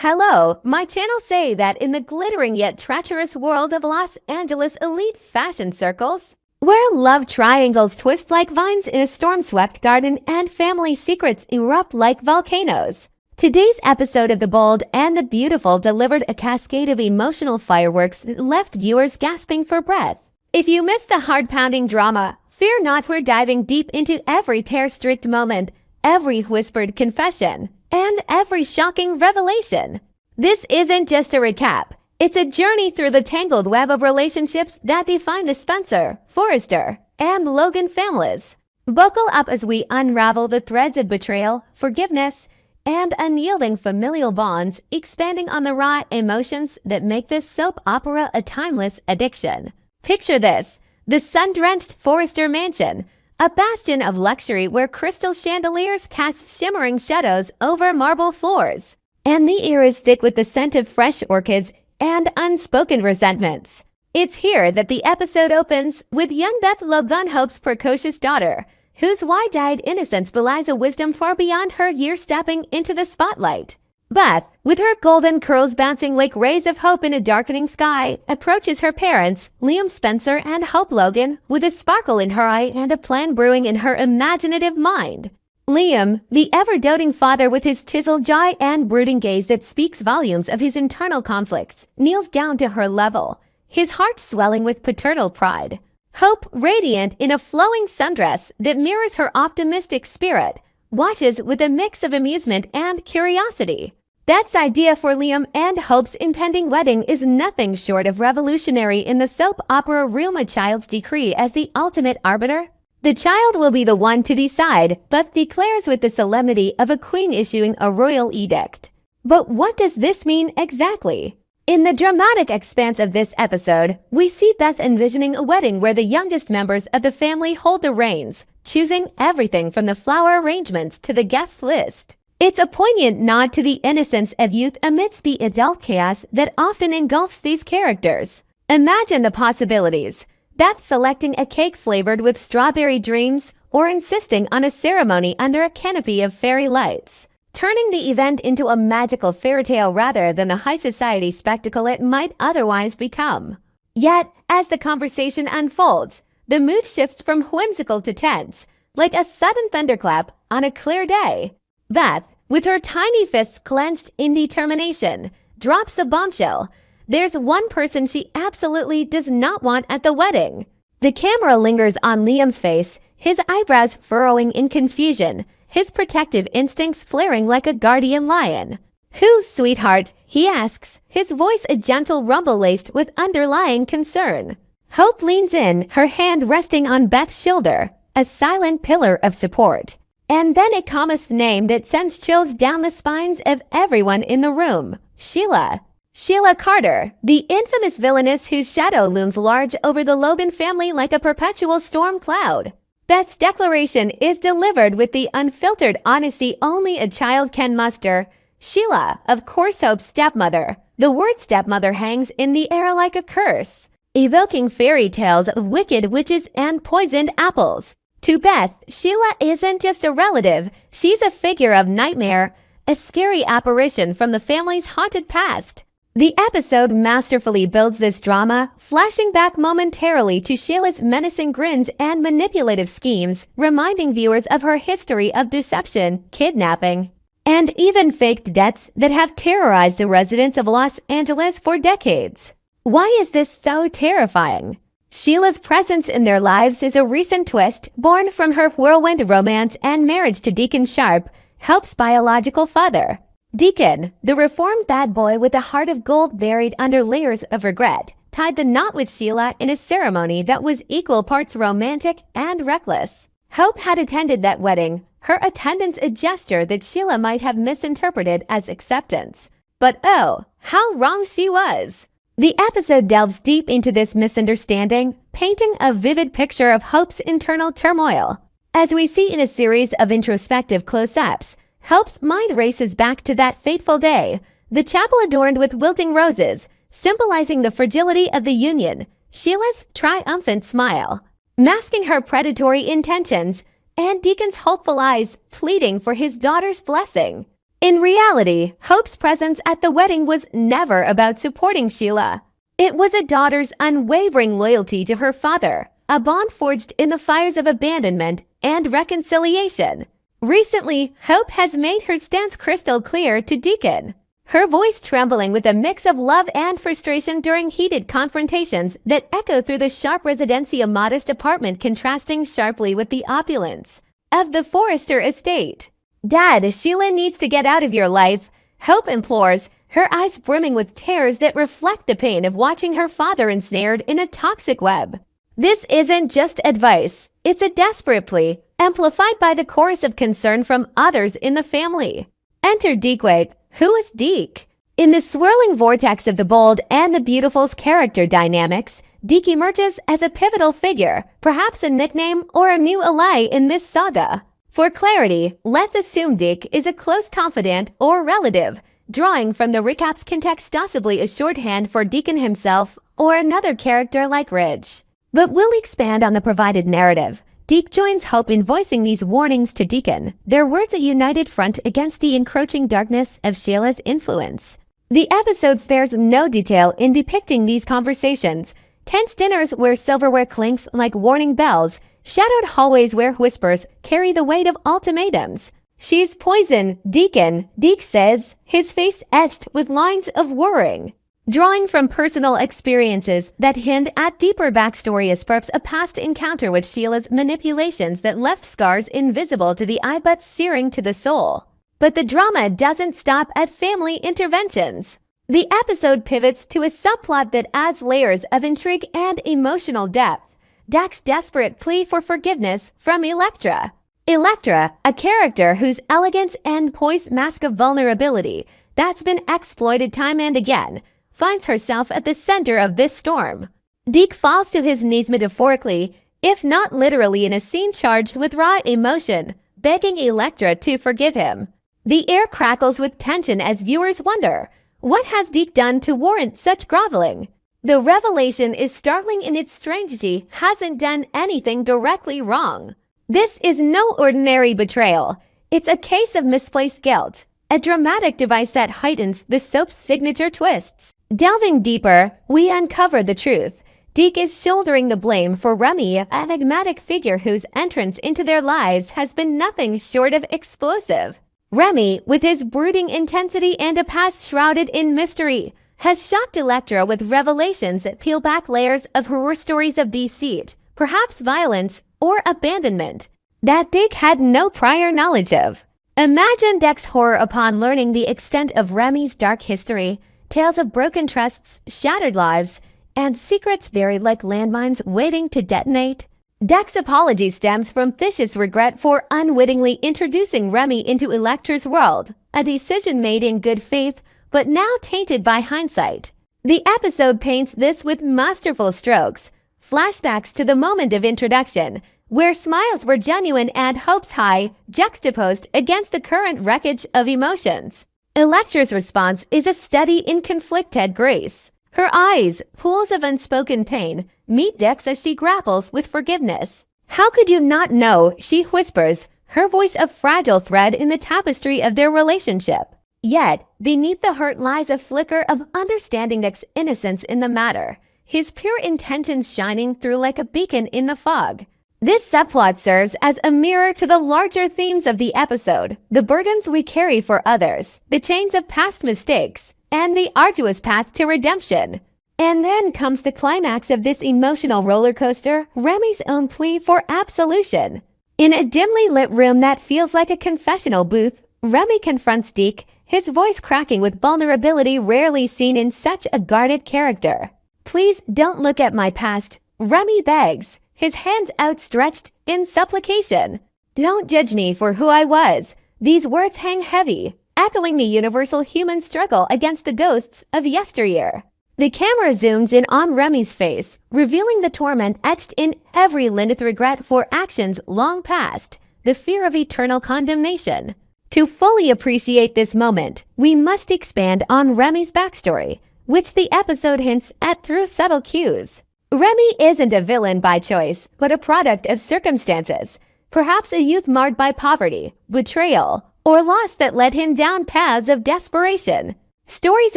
Hello, my channel say that in the glittering yet treacherous world of Los Angeles elite fashion circles, where love triangles twist like vines in a storm-swept garden and family secrets erupt like volcanoes, today's episode of The Bold and the Beautiful delivered a cascade of emotional fireworks that left viewers gasping for breath. If you missed the heart-pounding drama, fear not, we're diving deep into every tear-streaked moment, every whispered confession, and every shocking revelation. This isn't just a recap. It's a journey through the tangled web of relationships that define the Spencer, Forrester, and Logan families. Buckle up as we unravel the threads of betrayal, forgiveness, and unyielding familial bonds, expanding on the raw emotions that make this soap opera a timeless addiction. Picture this: the sun-drenched Forrester mansion, a bastion of luxury where crystal chandeliers cast shimmering shadows over marble floors, and the air is thick with the scent of fresh orchids and unspoken resentments. It's here that the episode opens with young Beth Logan Hope's precocious daughter, whose wide-eyed innocence belies a wisdom far beyond her years, stepping into the spotlight. Beth, with her golden curls bouncing like rays of hope in a darkening sky, approaches her parents, Liam Spencer and Hope Logan, with a sparkle in her eye and a plan brewing in her imaginative mind. Liam, the ever-doting father with his chiseled jaw and brooding gaze that speaks volumes of his internal conflicts, kneels down to her level, his heart swelling with paternal pride. Hope, radiant in a flowing sundress that mirrors her optimistic spirit, watches with a mix of amusement and curiosity. Beth's idea for Liam and Hope's impending wedding is nothing short of revolutionary in the soap opera realm. A child's decree as the ultimate arbiter. The child will be the one to decide, Beth declares with the solemnity of a queen issuing a royal edict. But what does this mean exactly? In the dramatic expanse of this episode, we see Beth envisioning a wedding where the youngest members of the family hold the reins, choosing everything from the flower arrangements to the guest list. It's a poignant nod to the innocence of youth amidst the adult chaos that often engulfs these characters. Imagine the possibilities: Beth selecting a cake flavored with strawberry dreams, or insisting on a ceremony under a canopy of fairy lights, turning the event into a magical fairy tale rather than the high society spectacle it might otherwise become. Yet, as the conversation unfolds, the mood shifts from whimsical to tense, like a sudden thunderclap on a clear day. Beth, with her tiny fists clenched in determination, drops the bombshell: there's one person she absolutely does not want at the wedding. The camera lingers on Liam's face, his eyebrows furrowing in confusion, his protective instincts flaring like a guardian lion. "Who, sweetheart?" he asks, his voice a gentle rumble laced with underlying concern. Hope leans in, her hand resting on Beth's shoulder, a silent pillar of support. And then a calmest name that sends chills down the spines of everyone in the room: Sheila. Sheila Carter, the infamous villainess whose shadow looms large over the Logan family like a perpetual storm cloud. Beth's declaration is delivered with the unfiltered honesty only a child can muster. Sheila, of course, Hope's stepmother. The word stepmother hangs in the air like a curse, evoking fairy tales of wicked witches and poisoned apples. To Beth, Sheila isn't just a relative, she's a figure of nightmare, a scary apparition from the family's haunted past. The episode masterfully builds this drama, flashing back momentarily to Sheila's menacing grins and manipulative schemes, reminding viewers of her history of deception, kidnapping, and even faked deaths that have terrorized the residents of Los Angeles for decades. Why is this so terrifying? Sheila's presence in their lives is a recent twist born from her whirlwind romance and marriage to Deacon Sharp, Hope's biological father. Deacon, the reformed bad boy with a heart of gold buried under layers of regret, tied the knot with Sheila in a ceremony that was equal parts romantic and reckless. Hope had attended that wedding, her attendance a gesture that Sheila might have misinterpreted as acceptance. But oh, how wrong she was! The episode delves deep into this misunderstanding, painting a vivid picture of Hope's internal turmoil. As we see in a series of introspective close-ups, Hope's mind races back to that fateful day, the chapel adorned with wilting roses, symbolizing the fragility of the union, Sheila's triumphant smile, masking her predatory intentions, and Deacon's hopeful eyes pleading for his daughter's blessing. In reality, Hope's presence at the wedding was never about supporting Sheila. It was a daughter's unwavering loyalty to her father, a bond forged in the fires of abandonment and reconciliation. Recently, Hope has made her stance crystal clear to Deacon, her voice trembling with a mix of love and frustration during heated confrontations that echo through the sharp residency, a modest apartment contrasting sharply with the opulence of the Forrester estate. "Dad, Sheila needs to get out of your life," Hope implores, her eyes brimming with tears that reflect the pain of watching her father ensnared in a toxic web. This isn't just advice, it's a desperate plea, amplified by the chorus of concern from others in the family. Enter Deke. Who is Deke? In the swirling vortex of the bold and the beautiful's character dynamics, Deke emerges as a pivotal figure, perhaps a nickname or a new ally in this saga. For clarity, let's assume Deke is a close confidant or relative, drawing from the recap's context, possibly a shorthand for Deacon himself or another character like Ridge. But we'll expand on the provided narrative. Deke joins Hope in voicing these warnings to Deacon, their words a united front against the encroaching darkness of Sheila's influence. The episode spares no detail in depicting these conversations. Tense dinners where silverware clinks like warning bells, shadowed hallways where whispers carry the weight of ultimatums. "She's poison, Deacon," Deke says, his face etched with lines of worrying. Drawing from personal experiences that hint at deeper backstory as perhaps a past encounter with Sheila's manipulations that left scars invisible to the eye but searing to the soul. But the drama doesn't stop at family interventions. The episode pivots to a subplot that adds layers of intrigue and emotional depth. Dak's desperate plea for forgiveness from Elektra. Elektra, a character whose elegance and poise mask a vulnerability that's been exploited time and again, finds herself at the center of this storm. Deke falls to his knees metaphorically, if not literally, in a scene charged with raw emotion, begging Elektra to forgive him. The air crackles with tension as viewers wonder, what has Deke done to warrant such groveling? The revelation is startling in its strangity, hasn't done anything directly wrong. This is no ordinary betrayal. It's a case of misplaced guilt, a dramatic device that heightens the soap's signature twists. Delving deeper, we uncover the truth. Deke is shouldering the blame for Remy, an enigmatic figure whose entrance into their lives has been nothing short of explosive. Remy, with his brooding intensity and a past shrouded in mystery, has shocked Elektra with revelations that peel back layers of horror stories of deceit, perhaps violence or abandonment, that Deke had no prior knowledge of. Imagine Dek's horror upon learning the extent of Remy's dark history, tales of broken trusts, shattered lives, and secrets buried like landmines waiting to detonate. Dek's apology stems from vicious regret for unwittingly introducing Remy into Elektra's world, a decision made in good faith but now tainted by hindsight. The episode paints this with masterful strokes, flashbacks to the moment of introduction, where smiles were genuine and hopes high, juxtaposed against the current wreckage of emotions. Elektra's response is a study in conflicted grace. Her eyes, pools of unspoken pain, meet Dek's as she grapples with forgiveness. "How could you not know?" she whispers, her voice a fragile thread in the tapestry of their relationship. Yet, beneath the hurt lies a flicker of understanding Dek's innocence in the matter, his pure intentions shining through like a beacon in the fog. This subplot serves as a mirror to the larger themes of the episode, the burdens we carry for others, the chains of past mistakes, and the arduous path to redemption. And then comes the climax of this emotional roller coaster, Remy's own plea for absolution. In a dimly lit room that feels like a confessional booth, Remy confronts Deke, his voice cracking with vulnerability rarely seen in such a guarded character. "Please don't look at my past," Remy begs, his hands outstretched in supplication. "Don't judge me for who I was." These words hang heavy, echoing the universal human struggle against the ghosts of yesteryear. The camera zooms in on Remy's face, revealing the torment etched in every lineth regret for actions long past, the fear of eternal condemnation. To fully appreciate this moment, we must expand on Remy's backstory, which the episode hints at through subtle cues. Remy isn't a villain by choice, but a product of circumstances. Perhaps a youth marred by poverty, betrayal, or loss that led him down paths of desperation. Stories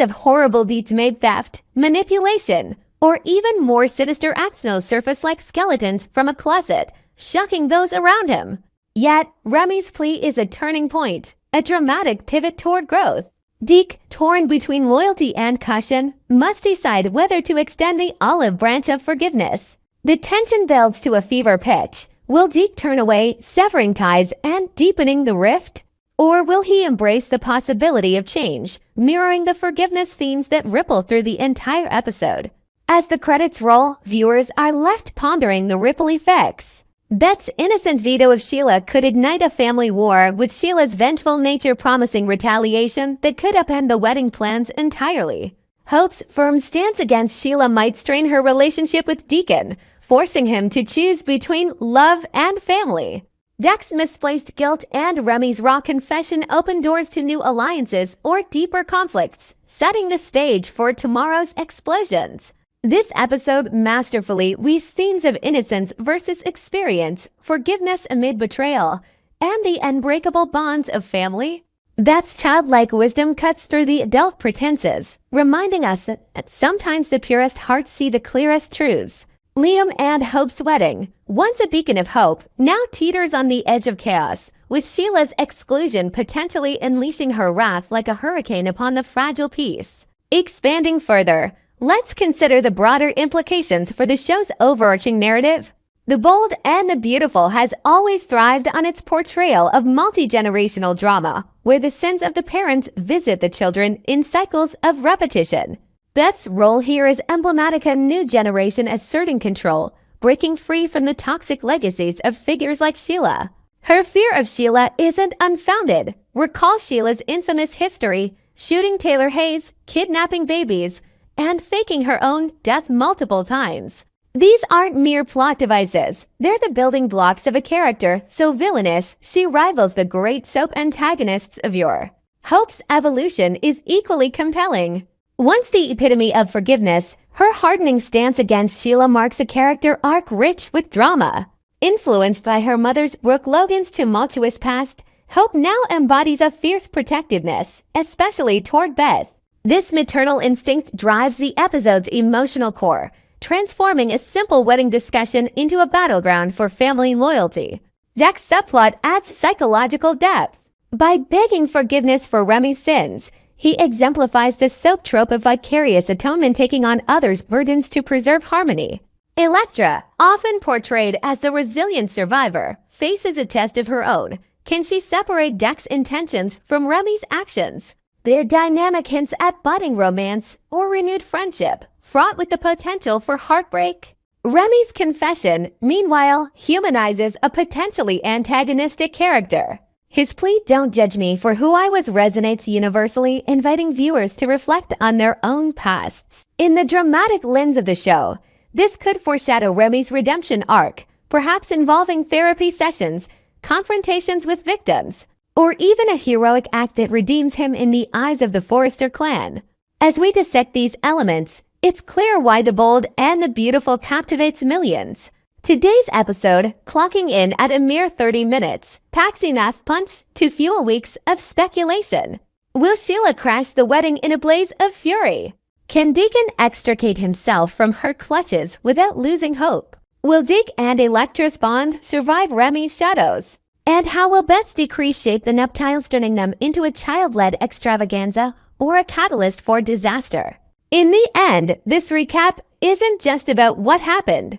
of horrible deeds made theft, manipulation, or even more sinister acts surface like skeletons from a closet, shocking those around him. Yet, Remy's plea is a turning point, a dramatic pivot toward growth. Deke, torn between loyalty and caution, must decide whether to extend the olive branch of forgiveness. The tension builds to a fever pitch. Will Deke turn away, severing ties and deepening the rift? Or will he embrace the possibility of change, mirroring the forgiveness themes that ripple through the entire episode? As the credits roll, viewers are left pondering the ripple effects. Beth's innocent veto of Sheila could ignite a family war, with Sheila's vengeful nature promising retaliation that could upend the wedding plans entirely. Hope's firm stance against Sheila might strain her relationship with Deacon, forcing him to choose between love and family. Deck's misplaced guilt and Remy's raw confession open doors to new alliances or deeper conflicts, setting the stage for tomorrow's explosions. This episode masterfully weaves themes of innocence versus experience, forgiveness amid betrayal, and the unbreakable bonds of family. Beth's childlike wisdom cuts through the adult pretenses, reminding us that sometimes the purest hearts see the clearest truths. Liam and Hope's wedding, once a beacon of hope, now teeters on the edge of chaos, with Sheila's exclusion potentially unleashing her wrath like a hurricane upon the fragile peace. Expanding further, let's consider the broader implications for the show's overarching narrative. The Bold and the Beautiful has always thrived on its portrayal of multi-generational drama, where the sins of the parents visit the children in cycles of repetition. Beth's role here is emblematic of a new generation asserting control, breaking free from the toxic legacies of figures like Sheila. Her fear of Sheila isn't unfounded. Recall Sheila's infamous history, shooting Taylor Hayes, kidnapping babies, and faking her own death multiple times. These aren't mere plot devices. They're the building blocks of a character so villainous she rivals the great soap antagonists of yore. Hope's evolution is equally compelling. Once the epitome of forgiveness, her hardening stance against Sheila marks a character arc rich with drama. Influenced by her mother's Brooke Logan's tumultuous past, Hope now embodies a fierce protectiveness, especially toward Beth. This maternal instinct drives the episode's emotional core, transforming a simple wedding discussion into a battleground for family loyalty. Deck's subplot adds psychological depth. By begging forgiveness for Remy's sins, he exemplifies the soap trope of vicarious atonement, taking on others' burdens to preserve harmony. Elektra, often portrayed as the resilient survivor, faces a test of her own. Can she separate Deck's intentions from Remy's actions? Their dynamic hints at budding romance or renewed friendship, fraught with the potential for heartbreak. Remy's confession, meanwhile, humanizes a potentially antagonistic character. His plea, "Don't judge me for who I was," resonates universally, inviting viewers to reflect on their own pasts. In the dramatic lens of the show, this could foreshadow Remy's redemption arc, perhaps involving therapy sessions, confrontations with victims, or even a heroic act that redeems him in the eyes of the Forrester clan. As we dissect these elements, it's clear why The Bold and the Beautiful captivates millions. Today's episode, clocking in at a mere 30 minutes, packs enough punch to fuel weeks of speculation. Will Sheila crash the wedding in a blaze of fury? Can Deacon extricate himself from her clutches without losing hope? Will Deke and Elektra's bond survive Remy's shadows? And how will Beth's decree shape the nuptials, turning them into a child-led extravaganza or a catalyst for disaster? In the end, this recap isn't just about what happened.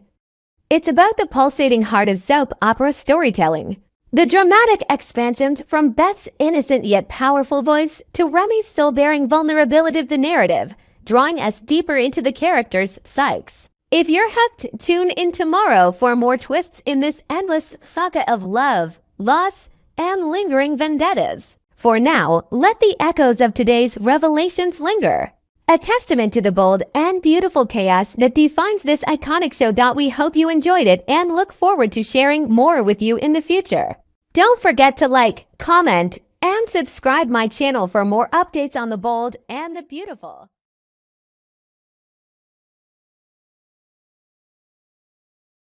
It's about the pulsating heart of soap opera storytelling. The dramatic expansions from Beth's innocent yet powerful voice to Remy's soul-bearing vulnerability of the narrative, drawing us deeper into the characters' psyches. If you're hooked, tune in tomorrow for more twists in this endless saga of love, loss, and lingering vendettas. For now, let the echoes of today's revelations linger. A testament to the bold and beautiful chaos that defines this iconic show. We hope you enjoyed it and look forward to sharing more with you in the future. Don't forget to like, comment, and subscribe my channel for more updates on the bold and the beautiful.